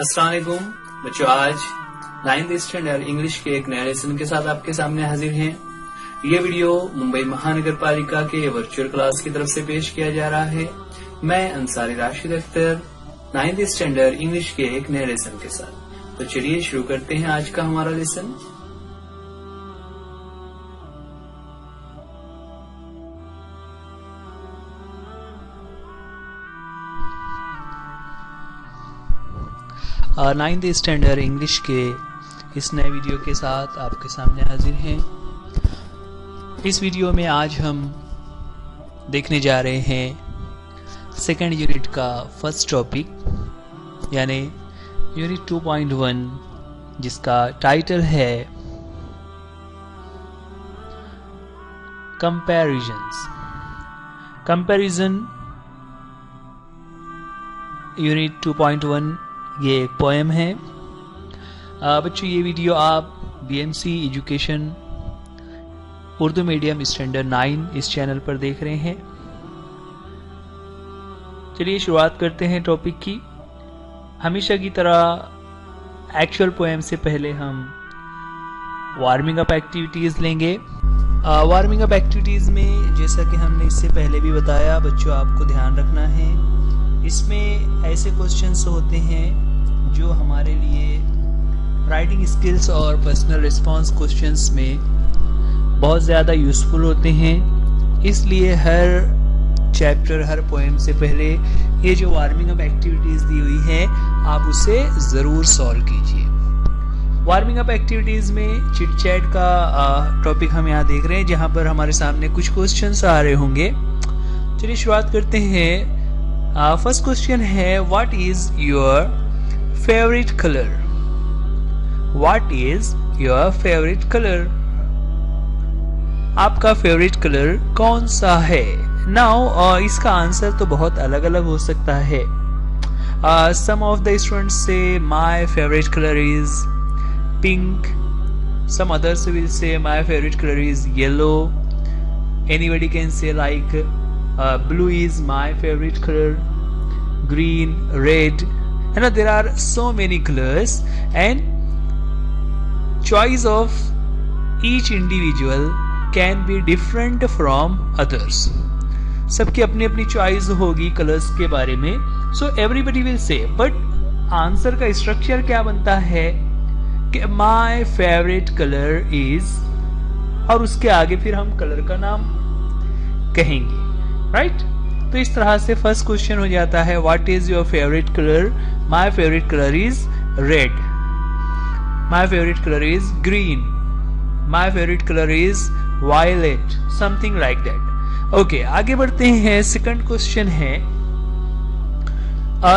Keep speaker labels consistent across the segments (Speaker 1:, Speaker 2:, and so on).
Speaker 1: अस्सलाम वालेकुम बच्चों, आज 9th स्टैंडर्ड इंग्लिश के एक नए लेसन के साथ आपके सामने हाजिर हैं। ये वीडियो मुंबई महानगर पालिका के वर्चुअल क्लास की तरफ से पेश किया जा रहा है। मैं Ansari Rashid Akhtar 9th standard English के एक नए लेसन के साथ। तो चलिए शुरू करते हैं आज का हमारा लेसन। नाइन्थ स्टैंडर्ड इंग्लिश के इस नए वीडियो के साथ आपके सामने हाजिर हैं। इस वीडियो में आज हम देखने जा रहे हैं सेकेंड यूनिट का फर्स्ट टॉपिक यानी यूनिट 2.1, जिसका टाइटल है कंपैरिजन्स। कंपैरिजन यूनिट 2.1 ये एक पोएम है। बच्चों, ये वीडियो आप BMC education Urdu medium standard 9 इस चैनल पर देख रहे हैं। चलिए शुरुआत करते हैं टॉपिक की। हमेशा की तरह एक्चुअल पोएम से पहले हम वार्मिंग अप एक्टिविटीज लेंगे। वार्मिंग अप एक्टिविटीज में जैसा कि हमने इससे पहले भी बताया, बच्चों आपको ध्यान रखना है, इसमें ऐसे क्वेश्चंस होते हैं जो हमारे लिए राइटिंग स्किल्स और पर्सनल रिस्पांस क्वेश्चंस में बहुत ज़्यादा यूज़फुल होते हैं। इसलिए हर चैप्टर, हर पोएम से पहले ये जो वार्मिंग अप एक्टिविटीज़ दी हुई है आप उसे ज़रूर सॉल्व कीजिए। वार्मिंग अप एक्टिविटीज़ में चिट चैट का टॉपिक हम यहाँ देख रहे हैं, जहाँ पर हमारे सामने कुछ क्वेश्चंस आ रहे होंगे। चलिए शुरुआत करते हैं। फर्स्ट क्वेश्चन है, what is your favourite colour? What is your favourite colour? आपका फेवरेट कलर कौन सा है? नाउ इसका आंसर तो बहुत अलग अलग हो सकता है। Some of the students say my favourite colour is pink, some others will say my favourite colour is yellow, anybody can say like blue is my favorite color, green, red, there are so many colors and choice of each individual can be different from others. सबकी अपनी अपनी choice होगी colours के बारे में, so everybody will say, but answer का structure क्या बनता है कि my favorite color is, और उसके आगे फिर हम कलर का नाम कहेंगे, राइट? तो इस तरह से फर्स्ट क्वेश्चन हो जाता है, what is your favourite colour? My favourite colour is red, my favourite colour is green, my favourite colour is violet, something like that. Okay, आगे बढ़ते हैं। सेकंड क्वेश्चन है,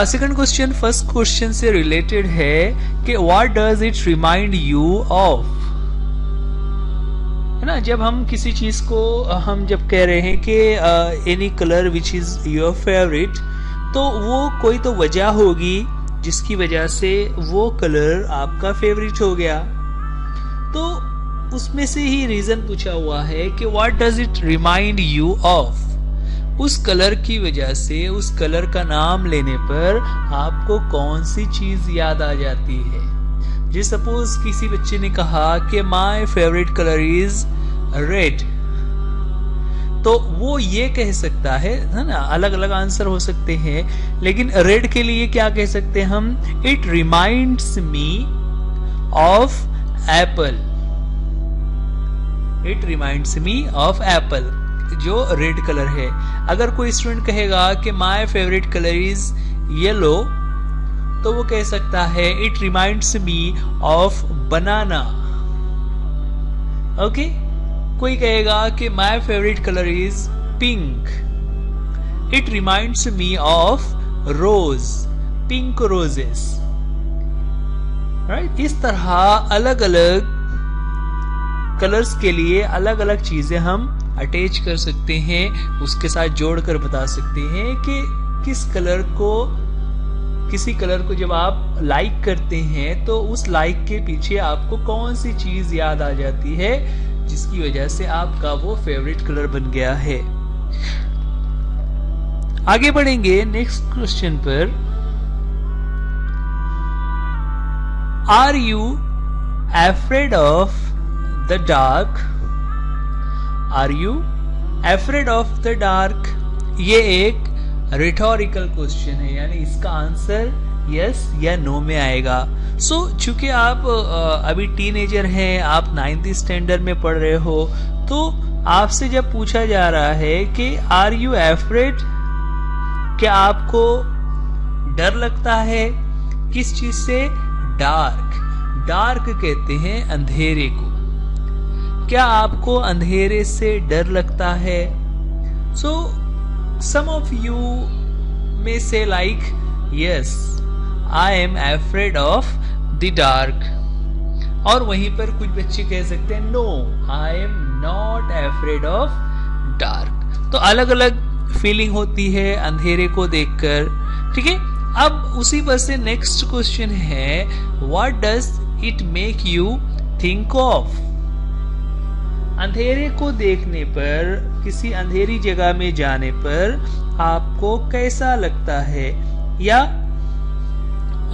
Speaker 1: सेकंड क्वेश्चन फर्स्ट क्वेश्चन से related है कि what does it remind you of? है ना, जब हम किसी चीज को हम जब कह रहे हैं कि any colour which is your favourite, तो वो कोई तो वजह होगी जिसकी वजह से वो कलर आपका फेवरेट हो गया। तो उसमें से ही रीजन पूछा हुआ है कि what does it remind you of? उस कलर की वजह से, उस कलर का नाम लेने पर आपको कौन सी चीज याद आ जाती है? जी सपोज किसी बच्चे ने कहा कि my favourite colour is red, तो वो ये कह सकता है ना, अलग अलग आंसर हो सकते हैं, लेकिन रेड के लिए क्या कह सकते हैं हम? It reminds me of Apple, it reminds me of Apple, जो रेड कलर है। अगर कोई स्टूडेंट कहेगा कि my favourite colour is yellow, तो वो कह सकता है it reminds me of banana. Okay, कोई कहेगा कि my favourite colour is pink, it reminds me of rose, pink roses, right? इस तरह अलग अलग कलर्स के लिए अलग अलग चीजें हम अटैच कर सकते हैं, उसके साथ जोड़कर बता सकते हैं कि किसी कलर को जब आप लाइक करते हैं तो उस लाइक के पीछे आपको कौन सी चीज याद आ जाती है जिसकी वजह से आपका वो फेवरेट कलर बन गया है। आगे बढ़ेंगे नेक्स्ट क्वेश्चन पर। Are you afraid of the dark? Are you afraid of the dark? ये एक रिटोरिकल क्वेश्चन है, यानी इसका आंसर यस या नो में आएगा। चूंकि आप अभी टीनेजर हैं, आप 9th स्टैंडर्ड में पढ़ रहे हो, तो आपसे जब पूछा जा रहा है कि आर यू अफ्रेड, क्या आपको डर लगता है किस चीज से? डार्क कहते हैं अंधेरे को। क्या आपको अंधेरे से डर लगता है? Some of you may say like, yes, I am afraid of the dark. और वहीं पर कुछ बच्चे कह सकते हैं, no, I am not afraid of dark. तो अलग अलग फीलिंग होती है अंधेरे को देखकर, ठीक है। अब उसी पर से नेक्स्ट क्वेश्चन है, what does it make you think of? अंधेरे को देखने पर, किसी अंधेरी जगह में जाने पर आपको कैसा लगता है, या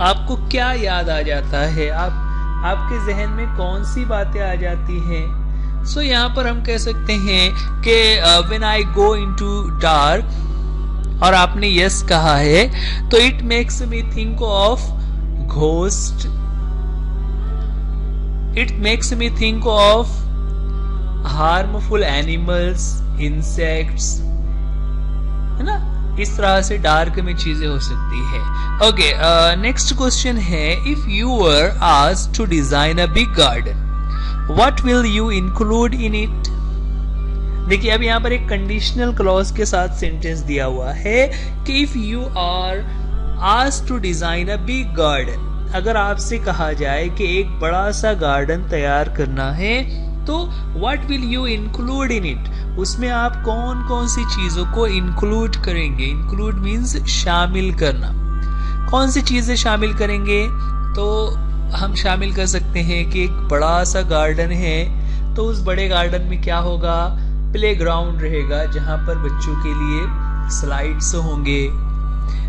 Speaker 1: आपको क्या याद आ जाता है, आपके जहन में कौन सी बातें आ जाती हैं? यहाँ पर हम कह सकते हैं कि when I go into dark, और आपने यस कहा है, तो it makes me think of ghost, it makes me think of harmful animals, insects, है ना। इस तरह से डार्क में चीजें हो सकती है। ओके, नेक्स्ट क्वेश्चन है, if you were asked to design a big garden, what will you include in it? देखिए, अब यहाँ पर एक कंडीशनल क्लॉज के साथ सेंटेंस दिया हुआ है कि if you are asked to design a big garden, अगर आपसे कहा जाए कि एक बड़ा सा गार्डन तैयार करना है, तो what will you include in it? उसमें आप कौन कौन सी चीजों को इंक्लूड करेंगे? इंक्लूड मीन्स शामिल करना। कौन सी चीजें शामिल करेंगे? तो हम शामिल कर सकते हैं कि एक बड़ा सा गार्डन है, तो उस बड़े गार्डन में क्या होगा? प्लेग्राउंड रहेगा, जहां पर बच्चों के लिए स्लाइड्स होंगे,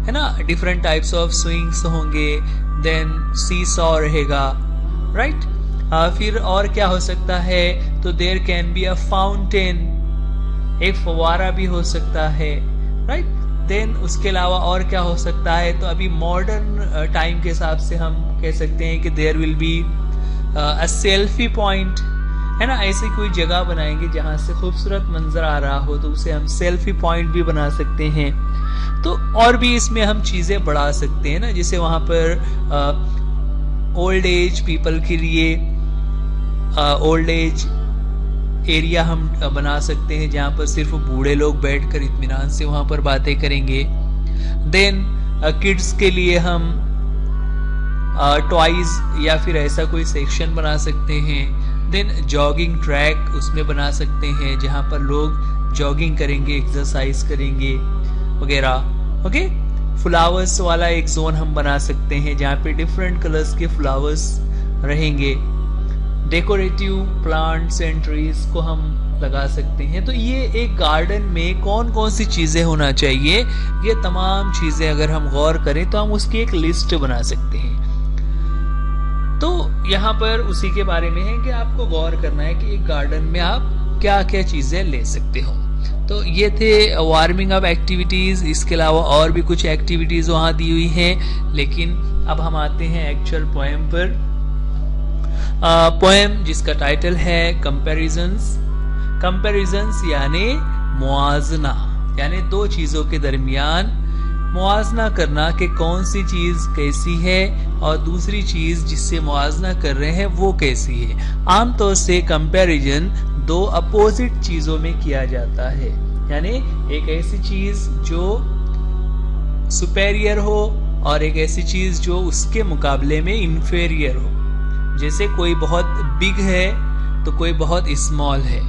Speaker 1: है ना, डिफरेंट टाइप्स ऑफ स्विंग्स होंगे, देन सी सॉ रहेगा, राइट। फिर और क्या हो सकता है? तो there can be a fountain, एक फवारा भी हो सकता है, राइट। देन उसके अलावा और क्या हो सकता है? तो अभी मॉडर्न टाइम के हिसाब से हम कह सकते हैं कि there will be a selfie point, है ना। ऐसी कोई जगह बनाएंगे जहां से खूबसूरत मंजर आ रहा हो, तो उसे हम सेल्फी पॉइंट भी बना सकते हैं। तो और भी इसमें हम चीजें बढ़ा सकते हैं ना, जैसे वहां पर ओल्ड एज पीपल के लिए ओल्ड एज एरिया हम बना सकते हैं, जहां पर सिर्फ बूढ़े लोग बैठकर इत्मीनान से वहां पर बातें करेंगे। देन किड्स के लिए हम टॉयज या फिर ऐसा कोई सेक्शन बना सकते हैं। देन जॉगिंग ट्रैक उसमें बना सकते हैं, जहां पर लोग जॉगिंग करेंगे, एक्सरसाइज करेंगे वगैरह। ओके, फ्लावर्स वाला एक जोन हम बना सकते हैं, जहां पे डिफरेंट कलर्स के फ्लावर्स रहेंगे। डेकोरेटिव प्लांट्स एंड ट्रीज को हम लगा सकते हैं। तो ये एक गार्डन में कौन कौन सी चीजें होना चाहिए, ये तमाम चीजें अगर हम गौर करें तो हम उसकी एक लिस्ट बना सकते हैं। तो यहाँ पर उसी के बारे में है कि आपको गौर करना है कि एक गार्डन में आप क्या क्या चीजें ले सकते हो। तो ये थे वार्मिंग अप एक्टिविटीज, इसके अलावा और भी कुछ एक्टिविटीज वहां दी हुई हैं। लेकिन अब हम आते हैं एक्चुअल पोएम पर। पोएम जिसका टाइटल है कंपैरिजंस। कंपैरिजंस यानी मुआजना, यानी दो चीजों के दरमियान मुआजना करना कि कौन सी चीज कैसी है और दूसरी चीज जिससे मुआजना कर रहे हैं वो कैसी है। आमतौर से कंपैरिजन दो अपोजिट चीजों में किया जाता है, यानी एक ऐसी चीज जो सुपेरियर हो और एक ऐसी चीज जो उसके मुकाबले में इंफेरियर हो। जैसे कोई बहुत बिग है तो कोई बहुत स्मॉल है।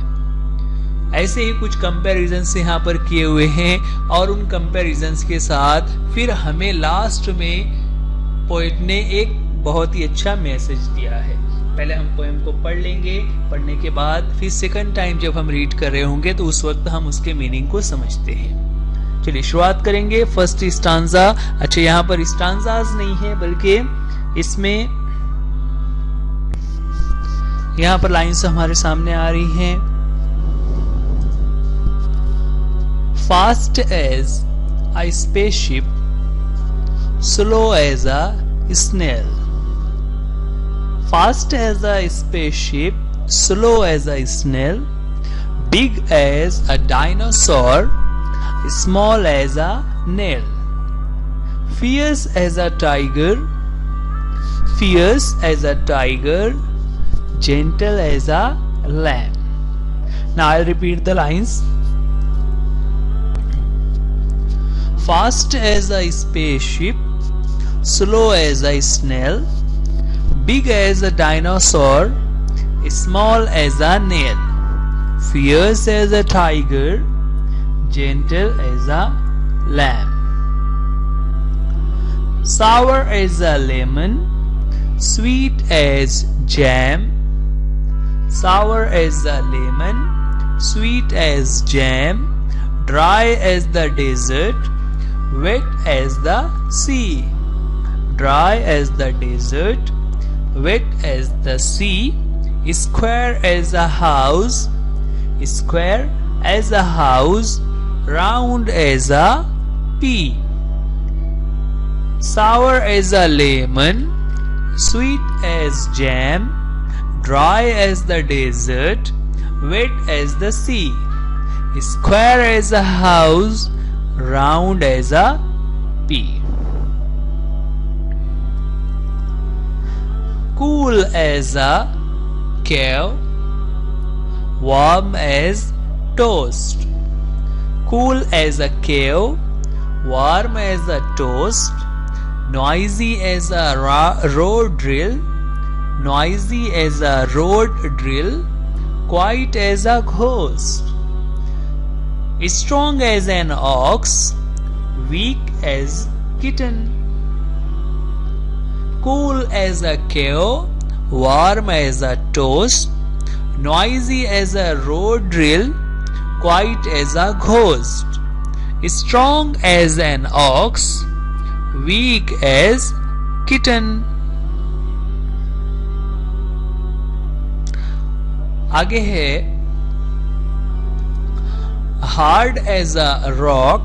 Speaker 1: ऐसे ही कुछ कंपैरिजन्स यहाँ पर किए हुए हैं और उन कंपैरिजन्स के साथ फिर हमें लास्ट में पोएट ने एक बहुत ही अच्छा मैसेज दिया है। पहले हम पोएम को पढ़ लेंगे, पढ़ने के बाद फिर सेकंड टाइम जब हम रीड कर रहे होंगे तो उस वक्त हम उसके मीनिंग को समझते हैं। चलिए शुरुआत करेंगे। First stanza. अच्छा, यहाँ पर स्टांजाज नहीं है बल्कि इसमें यहाँ पर लाइन्स हमारे सामने आ रही हैं। Fast as a spaceship, slow as a snail. Fast as a spaceship, slow as a snail, big as a dinosaur, small as a nail. Fierce as a tiger, gentle as a lamb. Now I'll repeat the lines. Fast as a spaceship, slow as a snail, big as a dinosaur, small as a nail, fierce as a tiger, gentle as a lamb. Sour as a lemon, sweet as jam, sour as a lemon, sweet as jam, dry as the desert, wet as the sea. Dry as the desert, wet as the sea, square as a house, round as a pea. Sour as a lemon, sweet as jam, dry as the desert, wet as the sea, square as a house, round as a pea. Cool as a cave, warm as toast. Cool as a cave, warm as a toast, noisy as a road drill, quiet as a ghost. Strong as an ox, weak as kitten. Cool as a cave, warm as a toast, noisy as a road drill, quiet as a ghost. Strong as an ox, weak as kitten. आगे है hard as a rock,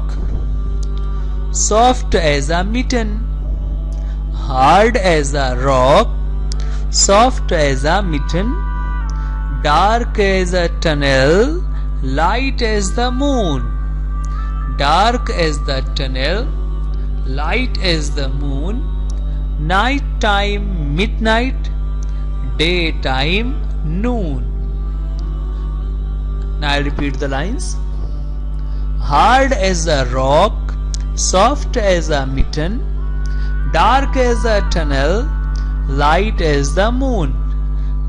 Speaker 1: soft as a mitten. Hard as a rock, soft as a mitten, dark as a tunnel, light as the moon. Dark as the tunnel, light as the moon, night time midnight, daytime noon. Now I repeat the lines. Hard as a rock, soft as a mitten, dark as a tunnel, light as the moon,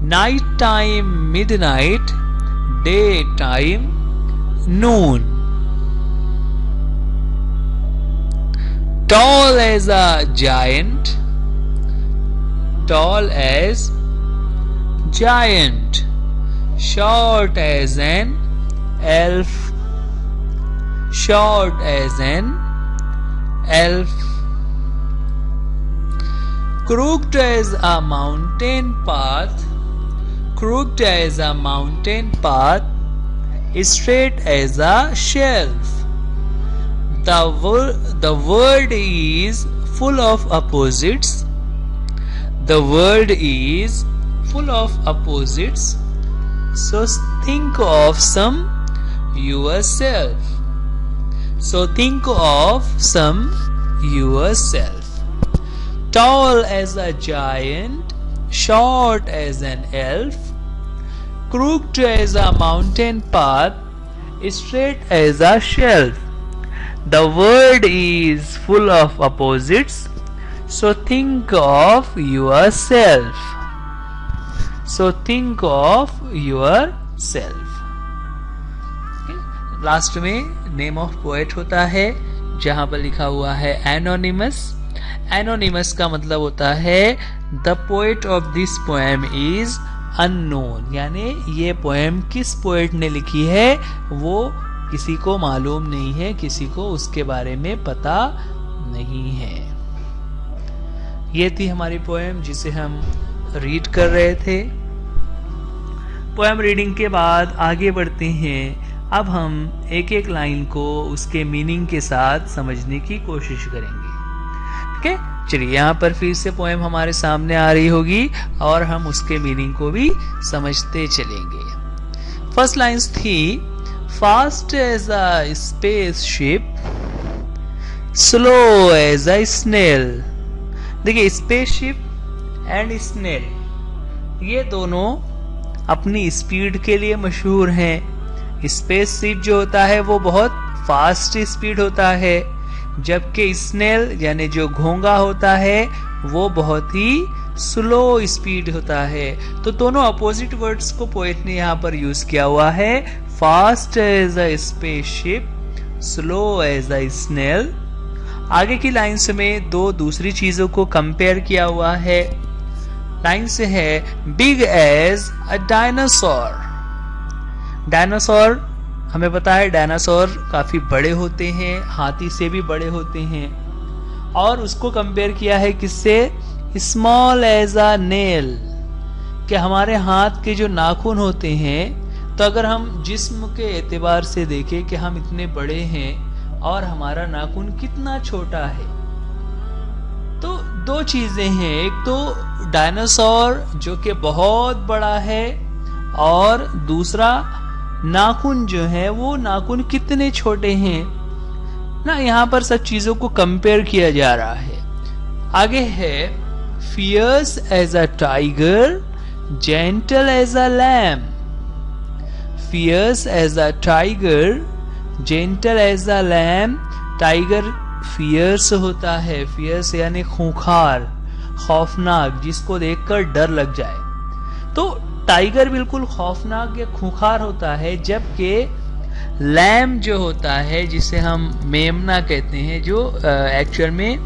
Speaker 1: night time midnight, daytime noon. Tall as a giant, short as an elf, crooked as a mountain path, straight as a shelf. The world is full of opposites. So think of some yourself. Tall as a giant, short as an elf, crooked as a mountain path, straight as a shelf. The world is full of opposites, so think of yourself. Last में name of poet होता है, जहां पर लिखा हुआ है anonymous. Anonymous का मतलब होता है the poet of this poem is unknown, यानी ये पोएम किस पोएट ने लिखी है वो किसी को मालूम नहीं है, किसी को उसके बारे में पता नहीं है। ये थी हमारी पोएम जिसे हम रीड कर रहे थे। पोएम रीडिंग के बाद आगे बढ़ते हैं। अब हम एक एक लाइन को उसके मीनिंग के साथ समझने की कोशिश करेंगे। ठीक है, चलिए यहाँ पर फिर से पोएम हमारे सामने आ रही होगी और हम उसके मीनिंग को भी समझते चलेंगे। फर्स्ट लाइन्स थी, fast as a spaceship, slow as a snail. देखिए, स्पेसशिप एंड स्नेल ये दोनों अपनी स्पीड के लिए मशहूर हैं। स्पेसशिप जो होता है वो बहुत फास्ट स्पीड होता है, जबकि स्नेल यानी जो घोंगा होता है वो बहुत ही स्लो स्पीड होता है। तो दोनों अपोजिट वर्ड्स को पोएट ने यहाँ पर यूज किया हुआ है, fast as a spaceship, slow as a snail. आगे की लाइन्स में दो दूसरी चीजों को कंपेयर किया हुआ है। लाइन से है, big as a dinosaur. Dinosaur हमें पता है डायनासोर काफी बड़े होते हैं, हाथी से भी बड़े होते हैं। और उसको कंपेयर किया है किससे, स्मॉल एज अ नेल, कि हमारे हाथ के जो नाखून होते हैं, तो अगर हम जिस्म के एतबार से देखें कि हम इतने बड़े हैं और हमारा नाखून कितना छोटा है, तो दो चीजें हैं। एक तो डायनासोर जो कि बहुत बड़ा है, और दूसरा नाखून जो है वो नाखून कितने छोटे हैं ना। यहाँ पर सब चीजों को कंपेयर किया जा रहा है। आगे है, fierce as a tiger, gentle as a lamb. Fierce as a tiger, gentle as a lamb. Tiger fierce होता है, फियर्स यानी खूंखार, खौफनाक, जिसको देखकर डर लग जाए। तो टाइगर बिल्कुल खौफनाक या खूंखार होता है, जबकि लैम जो होता है, जिसे हम मेमना कहते हैं, जो एक्चुअल में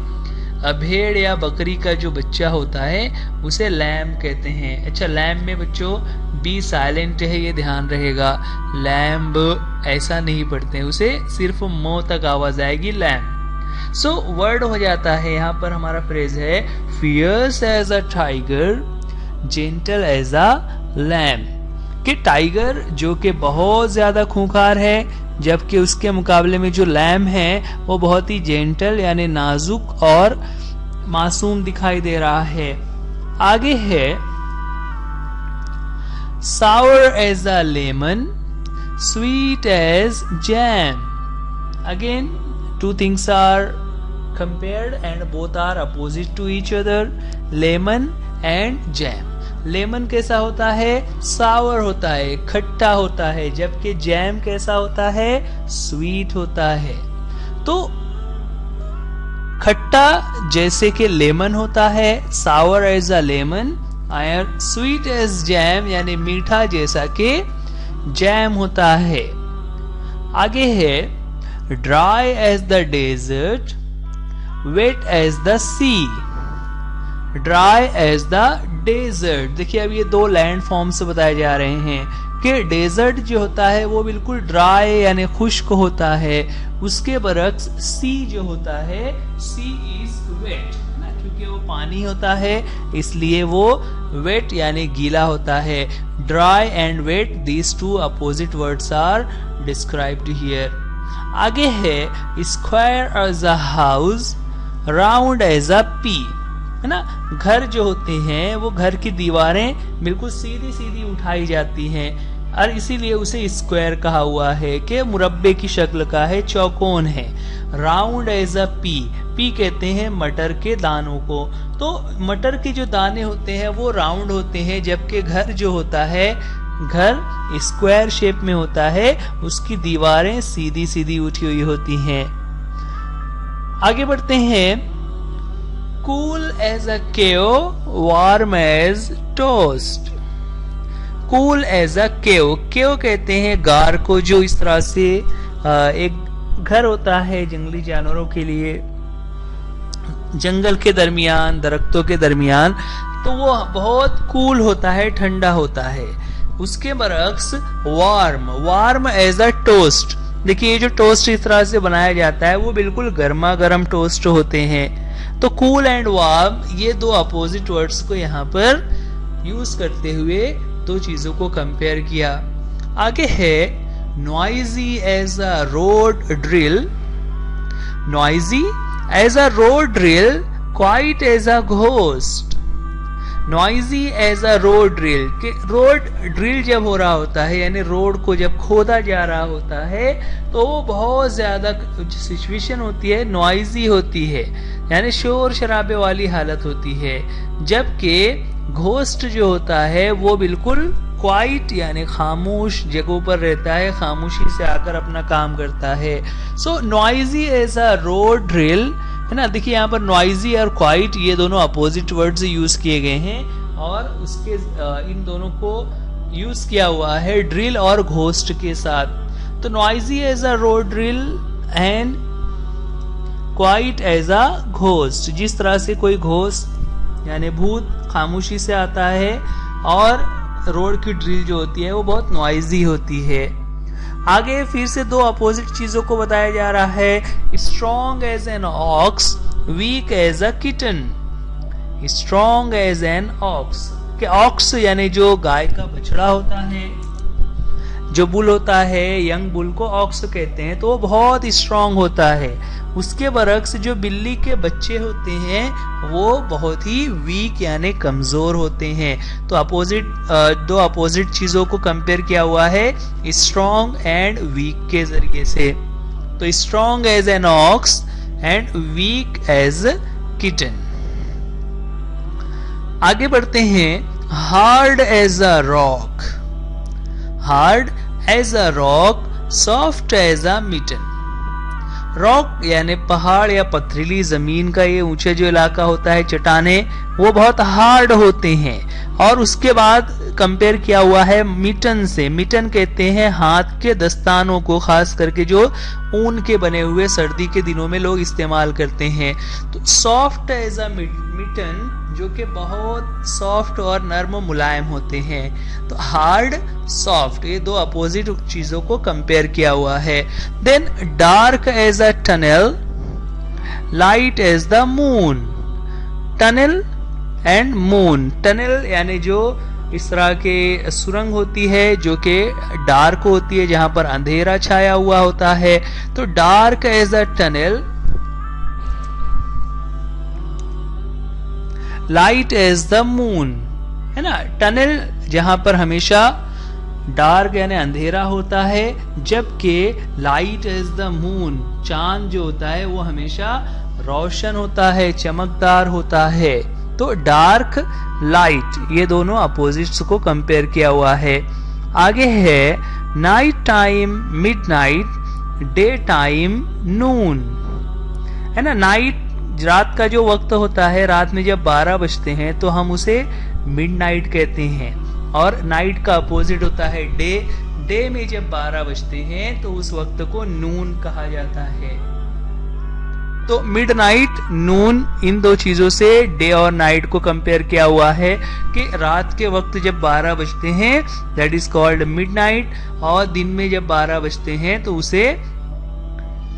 Speaker 1: भेड़ या बकरी का जो बच्चा होता है उसे लैम कहते हैं। अच्छा, लैम में बच्चों बी साइलेंट है, ये ध्यान रहेगा। लैम्ब ऐसा नहीं पढ़ते हैं, उसे सिर्फ मो तक आवाज आएगी, लैम। सो वर्ड हो जाता है, यहाँ पर हमारा फ्रेज है, fierce as a tiger, gentle as a lamb. कि टाइगर जो कि बहुत ज्यादा खूंखार है, जबकि उसके मुकाबले में जो लैम है वो बहुत ही जेंटल यानी नाजुक और मासूम दिखाई दे रहा है। आगे है, sour as a lemon, sweet as jam. Again two things are compared and both are opposite to each other, lemon and jam। Lemon कैसा होता है, सावर होता है, खट्टा होता है, जबकि जैम कैसा होता है, स्वीट होता है। तो खट्टा जैसे कि लेमन होता है, सावर एज अ लेमन, और स्वीट एज जैम यानी मीठा जैसा कि जैम होता है। आगे है, dry as the desert, wet as the sea. Dry as the desert, देखिए अब ये दो लैंड फॉर्म्स बताए जा रहे हैं कि डेजर्ट जो होता है वो बिल्कुल ड्राई यानी खुश्क होता है, उसके बरक्स सी जो होता है, सी इज वेट, क्योंकि वो पानी होता है इसलिए वो वेट यानी गीला होता है। Dry and wet, these two opposite words are described here. आगे है, square as a house, round as a pea, है ना। घर जो होते हैं वो घर की दीवारें बिल्कुल सीधी सीधी उठाई जाती हैं, और इसीलिए उसे स्क्वायर कहा हुआ है कि मुरब्बे की शक्ल का है, चौकोन है। Round as a pea, pea कहते हैं मटर के दानों को। तो मटर के जो दाने होते हैं वो राउंड होते हैं, जबकि घर जो होता है, घर स्क्वायर शेप में होता है, उसकी दीवारें सीधी सीधी उठी हुई होती हैं। आगे बढ़ते हैं, cool as a cave, warm as toast. Cool as a cave, cave कहते हैं गार को जो इस तरह से एक घर होता है जंगली जानवरों के लिए, जंगल के दरमियान, दरख्तों के दरमियान, तो वो बहुत कूल होता है, ठंडा होता है। उसके बरक्स वार्म एज अ टोस्ट। देखिए ये जो टोस्ट इस तरह से बनाया जाता है वो बिल्कुल गर्मा गर्म टोस्ट होते हैं। तो कूल एंड वार्म ये दो अपोजिट वर्ड्स को यहाँ पर यूज करते हुए दो चीजों को कंपेयर किया। आगे है noisy as a road drill, noisy as a road drill, quiet as a ghost. Noisy as a road drill, कि रोड ड्रिल जब हो रहा होता है यानी रोड को जब खोदा जा रहा होता है तो वो बहुत ज्यादा सिचुएशन होती है, नॉइजी होती है, यानी शोर शराबे वाली हालत होती है। जबकि घोस्ट जो होता है वो बिल्कुल क्वाइट यानी खामोश जगहों पर रहता है, खामोशी से आकर अपना काम करता है। So noisy as a road drill, है ना। देखिए यहाँ पर नॉइजी और क्वाइट ये दोनों अपोजिट वर्ड्स यूज किए गए हैं और उसके इन दोनों को यूज किया हुआ है ड्रिल और घोस्ट के साथ। तो noisy as a road drill and quiet as a ghost, जिस तरह से कोई घोस्ट यानी भूत खामोशी से आता है और रोड की ड्रिल जो होती है वो बहुत नॉइजी होती है। आगे फिर से दो अपोजिट चीजों को बताया जा रहा है, strong as an ox, weak as a kitten. Strong as an ox, कि ऑक्स यानी जो गाय का बछड़ा होता है, जो बुल होता है, यंग बुल को ऑक्स कहते हैं, तो वो बहुत स्ट्रांग होता है। उसके बरक्स जो बिल्ली के बच्चे होते हैं वो बहुत ही वीक यानी कमजोर होते हैं। तो दो अपोजिट चीजों को कंपेयर किया हुआ है स्ट्रांग एंड वीक के जरिए से। तो strong as an ox and weak as kitten. आगे बढ़ते हैं, hard as a rock, hard as a rock, soft as a mitten. Rock यानी पहाड़ या पथरीली जमीन का ये ऊंचे जो इलाका होता है, चट्टाने, वो बहुत हार्ड होते हैं। और उसके बाद कंपेयर किया हुआ है मिटन से। मिटन कहते हैं हाथ के दस्तानों को, खास करके जो ऊन के बने हुए सर्दी के दिनों में लोग इस्तेमाल करते हैं। तो सॉफ्ट एज अ मिटन, जो कि बहुत सॉफ्ट और नर्म मुलायम होते हैं। तो हार्ड, सॉफ्ट, ये दो अपोजिट चीजों को कंपेयर किया हुआ है। Then dark as a tunnel, light as the moon. Tunnel and moon, tunnel यानी जो इस तरह के सुरंग होती है जो कि डार्क होती है, जहां पर अंधेरा छाया हुआ होता है। तो dark as a tunnel, light as the moon, है ना। टनल जहां पर हमेशा डार्क यानी अंधेरा होता है, जबकि लाइट एज द मून, चांद जो होता है वो हमेशा रोशन होता है, चमकदार होता है। तो डार्क, लाइट, ये दोनों अपोजिट्स को कंपेयर किया हुआ है। आगे है night time, midnight, day time, noon, है ना। नाइट रात का जो वक्त होता है, रात में जब 12 बजते हैं तो हम उसे मिडनाइट कहते हैं, और नाइट का अपोजिट होता है डे। डे में जब 12 बजते हैं तो उस वक्त को नून कहा जाता है। तो मिडनाइट, नून, इन दो चीजों से डे और नाइट को कंपेयर किया हुआ है कि रात के वक्त जब 12 बजते हैं दैट इज कॉल्ड मिडनाइट, और दिन में जब 12 बजते हैं तो उसे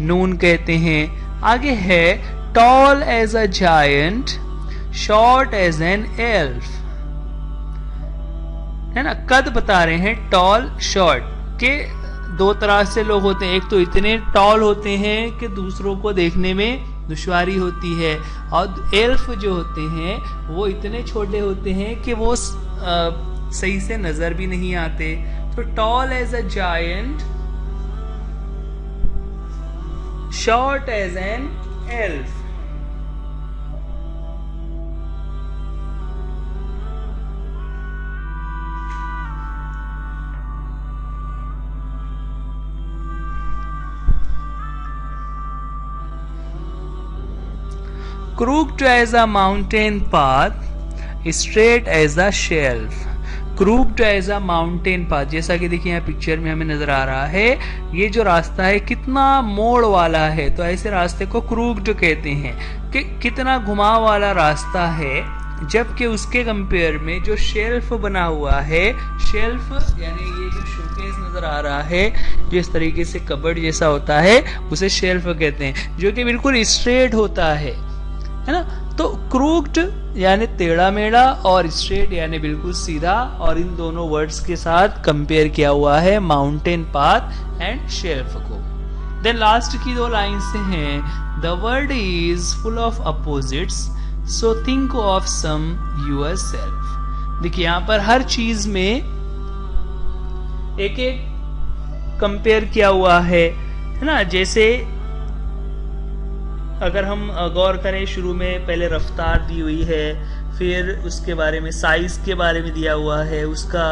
Speaker 1: नून कहते हैं। आगे है tall as a giant, short as an elf, है ना। कद बता रहे हैं, टॉल, शॉर्ट, के दो तरह से लोग होते हैं। एक तो इतने टॉल होते हैं कि दूसरों को देखने में दुश्वारी होती है, और एल्फ जो होते हैं वो इतने छोटे होते हैं कि वो सही से नजर भी नहीं आते। तो tall as a giant, short as an elf. Crooked as a mountain path, straight as a shelf. Crooked as a mountain path, जैसा कि देखिए यहाँ पिक्चर में हमें नजर आ रहा है, ये जो रास्ता है कितना मोड़ वाला है, तो ऐसे रास्ते को क्रूक्ड कहते हैं कि कितना घुमाव वाला रास्ता है। जबकि उसके कंपेयर में जो शेल्फ बना हुआ है, शेल्फ यानी ये जो शोकेस नजर आ रहा है, जो इस तरीके से कबर्ड जैसा होता है, उसे शेल्फ कहते हैं, जो कि बिल्कुल स्ट्रेट होता है ना। तो क्रूक्ड यानी टेढ़ा मेढ़ा और स्ट्रेट यानी बिल्कुल सीधा, और इन दोनों वर्ड्स के साथ कंपेयर किया हुआ है माउंटेन पाथ एंड शेल्फ को। देन लास्ट की दो लाइन्स हैं, the world is full of opposites so think of some yourself. देखिए यहाँ पर हर चीज में एक एक कंपेयर किया हुआ है ना। जैसे अगर हम गौर करें, शुरू में पहले रफ्तार दी हुई है, फिर उसके बारे में साइज के बारे में दिया हुआ है, उसका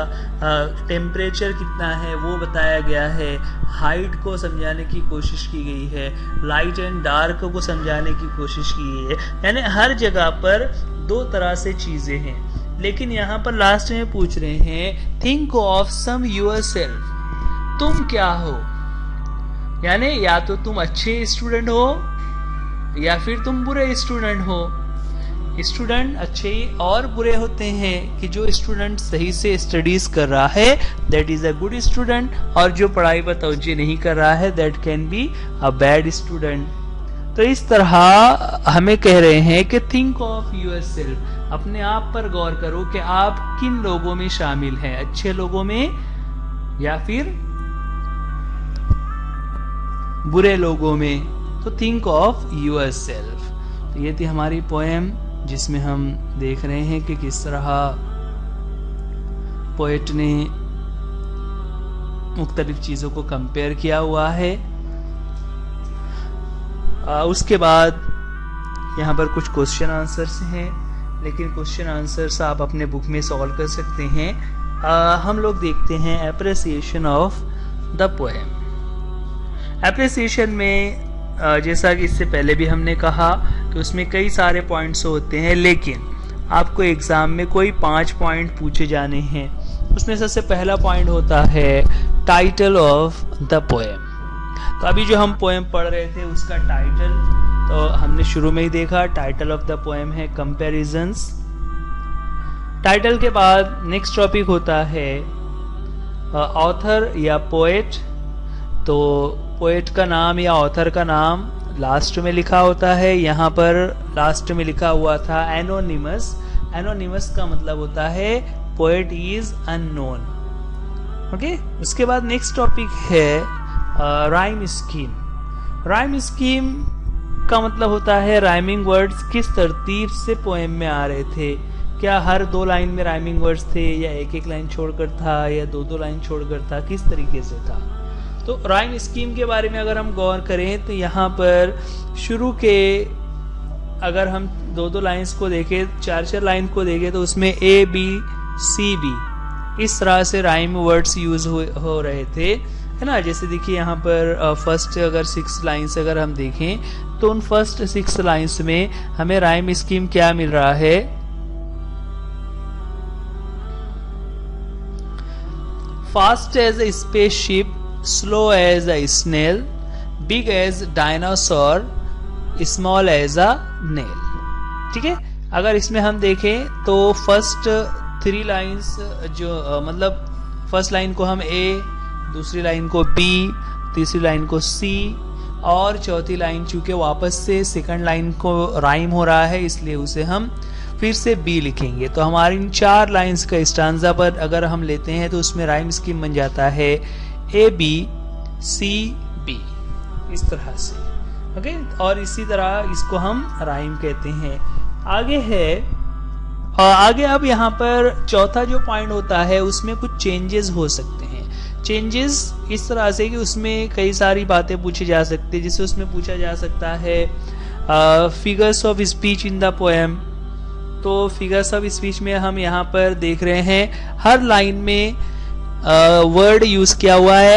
Speaker 1: टेम्परेचर कितना है वो बताया गया है, हाइट को समझाने की कोशिश की गई है, लाइट एंड डार्क को समझाने की कोशिश की गई है। यानी हर जगह पर दो तरह से चीजें हैं। लेकिन यहाँ पर लास्ट में पूछ रहे हैं, थिंक ऑफ सम योरसेल्फ, तुम क्या हो, यानी या तो तुम अच्छे स्टूडेंट हो या फिर तुम बुरे स्टूडेंट हो। स्टूडेंट अच्छे और बुरे होते हैं कि जो स्टूडेंट सही से स्टडीज कर रहा है that is a good student, और जो पढ़ाई पर तवज्जो नहीं कर रहा है that can be a bad student. तो इस तरह हमें कह रहे हैं कि थिंक ऑफ योरसेल्फ, अपने आप पर गौर करो कि आप किन लोगों में शामिल हैं, अच्छे लोगों में या फिर बुरे लोगों में। तो थिंक ऑफ योरसेल्फ। तो ये थी हमारी पोएम, जिसमें हम देख रहे हैं कि किस तरह पोएट ने मुख्तलिफ चीजों को कंपेयर किया हुआ है। उसके बाद यहाँ पर कुछ क्वेश्चन आंसर्स हैं, लेकिन क्वेश्चन आंसर्स आप अपने बुक में सॉल्व कर सकते हैं। हम लोग देखते हैं appreciation of the poem. Appreciation में जैसा कि इससे पहले भी हमने कहा कि उसमें कई सारे पॉइंट्स होते हैं, लेकिन आपको एग्जाम में कोई 5 पॉइंट पूछे जाने हैं। उसमें सबसे पहला पॉइंट होता है टाइटल ऑफ द पोएम। तो अभी जो हम पोएम पढ़ रहे थे उसका टाइटल तो हमने शुरू में ही देखा, टाइटल ऑफ द पोएम है कंपैरिजंस। टाइटल के बाद नेक्स्ट टॉपिक होता है ऑथर या पोएट। तो पोएट का नाम या ऑथर का नाम लास्ट में लिखा होता है। यहाँ पर लास्ट में लिखा हुआ था एनोनिमस। एनोनिमस का मतलब होता है पोएट इज अननोन। ओके, उसके बाद नेक्स्ट टॉपिक है राइम स्कीम। राइम स्कीम का मतलब होता है राइमिंग वर्ड्स किस तरतीब से पोएम में आ रहे थे, क्या हर 2 लाइन में राइमिंग वर्ड्स थे या एक लाइन छोड़कर था या 2 लाइन छोड़कर था, किस तरीके से था। तो राइम स्कीम के बारे में अगर हम गौर करें तो यहाँ पर शुरू के अगर हम 2 लाइंस को देखें, 4 लाइन को देखें तो उसमें A B C B इस तरह से राइम वर्ड्स यूज हो रहे थे, है ना। जैसे देखिए यहाँ पर फर्स्ट अगर 6 लाइन्स अगर हम देखें तो उन फर्स्ट 6 लाइन्स में हमें राइम स्कीम क्या मिल रहा है, fast as a spaceship, slow as a snail, big as dinosaur, small as a nail। ठीक है, अगर इसमें हम देखें तो फर्स्ट 3 लाइंस जो मतलब फर्स्ट लाइन को हम A, दूसरी लाइन को B, तीसरी लाइन को C और चौथी लाइन चूंकि वापस से सेकंड लाइन को राइम हो रहा है इसलिए उसे हम फिर से B लिखेंगे। तो हमारी इन 4 लाइंस का स्टांजा पर अगर हम लेते हैं तो उसमें राइम स्कीम बन जाता है A B C B इस तरह से। ओके, और इसी तरह इसको हम राइम कहते हैं। आगे है आगे अब यहाँ पर चौथा जो पॉइंट होता है उसमें कुछ चेंजेस हो सकते हैं। चेंजेस इस तरह से कि उसमें कई सारी बातें पूछी जा सकती है, जिससे उसमें पूछा जा सकता है figures of speech in the poem. तो फिगर्स ऑफ स्पीच में हम यहाँ पर देख रहे हैं हर लाइन में वर्ड यूज किया हुआ है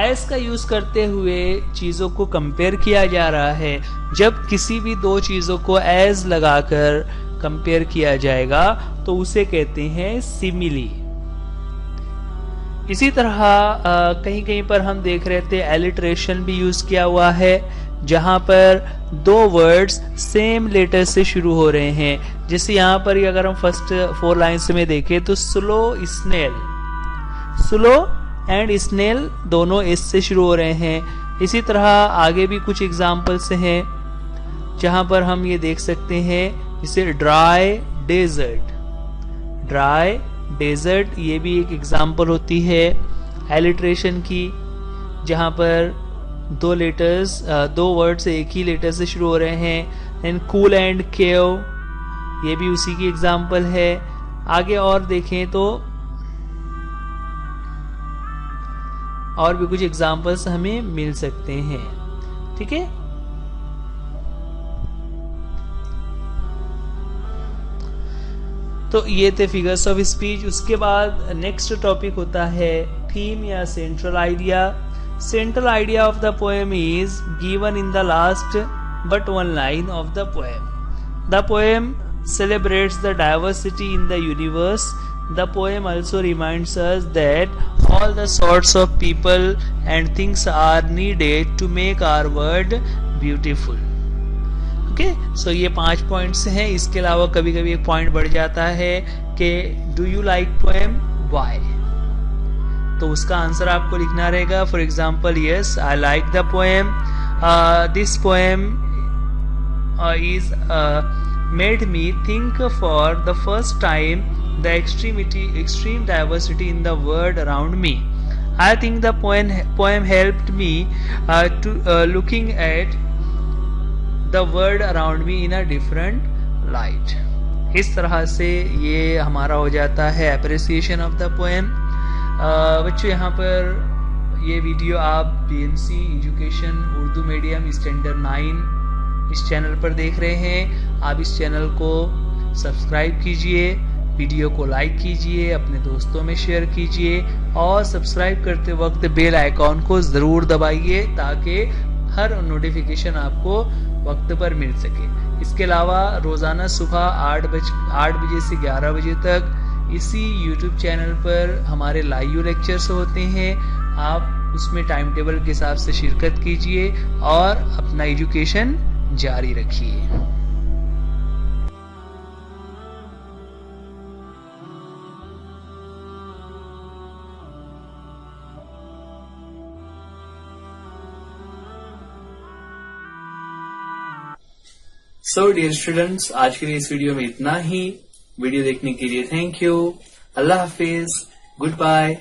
Speaker 1: एज का यूज करते हुए चीजों को कंपेयर किया जा रहा है। जब किसी भी 2 चीजों को एज लगाकर कंपेयर किया जाएगा तो उसे कहते हैं सिमिली। इसी तरह कहीं कहीं पर हम देख रहे थे एलिट्रेशन भी यूज किया हुआ है, जहां पर दो वर्ड्स सेम लेटर से शुरू हो रहे हैं। जैसे यहाँ पर अगर हम फर्स्ट 4 लाइन्स में देखें तो slow snail, slow and snail दोनों एस से शुरू हो रहे हैं। इसी तरह आगे भी कुछ एग्जाम्पल्स हैं जहां पर हम ये देख सकते हैं, जैसे ड्राई डेजर्ट, ड्राई डेजर्ट ये भी एक एग्जाम्पल होती है एलिट्रेशन की, जहां पर दो लेटर्स, दो वर्ड्स एक ही लेटर से शुरू हो रहे हैं। एंड कूल एंड केव ये भी उसी की एग्जाम्पल है। आगे और देखें तो और भी कुछ एग्जाम्पल्स हमें मिल सकते हैं। ठीक है, तो ये थे फिगर्स ऑफ स्पीच। उसके बाद नेक्स्ट टॉपिक होता है थीम या central idea. Central idea of the poem is given in the last but one line of the poem. The poem celebrates the diversity in the universe. The poem also reminds us that all the sorts of people and things are needed to make our world beautiful. Okay, so ये 5 points हैं। इसके अलावा कभी कभी एक point बढ़ जाता है कि do you like poem, why, तो उसका आंसर आपको लिखना रहेगा। For example, yes I like the poem, this poem is made me think for the first time the extreme diversity in the world around me. I think the poem helped me to looking at the world around me in a different light. इस तरह से ये हमारा हो जाता है appreciation of the poem। बच्चों, यहाँ पर ये वीडियो आप BMC education Urdu medium standard 9 इस चैनल पर देख रहे हैं। आप इस चैनल को सब्सक्राइब कीजिए, वीडियो को लाइक कीजिए, अपने दोस्तों में शेयर कीजिए और सब्सक्राइब करते वक्त बेल आइकॉन को जरूर दबाइए ताकि हर नोटिफिकेशन आपको वक्त पर मिल सके। इसके अलावा रोजाना सुबह 8 बजे से 11 बजे तक इसी YouTube चैनल पर हमारे लाइव लेक्चर्स होते हैं। आप उसमें टाइम टेबल के हिसाब से शिरकत कीजिए और अपना एजुकेशन जारी रखिए। सो डियर स्टूडेंट्स, आज के लिए इस वीडियो में इतना ही। वीडियो देखने के लिए थैंक यू। अल्लाह हाफिज, गुड बाय।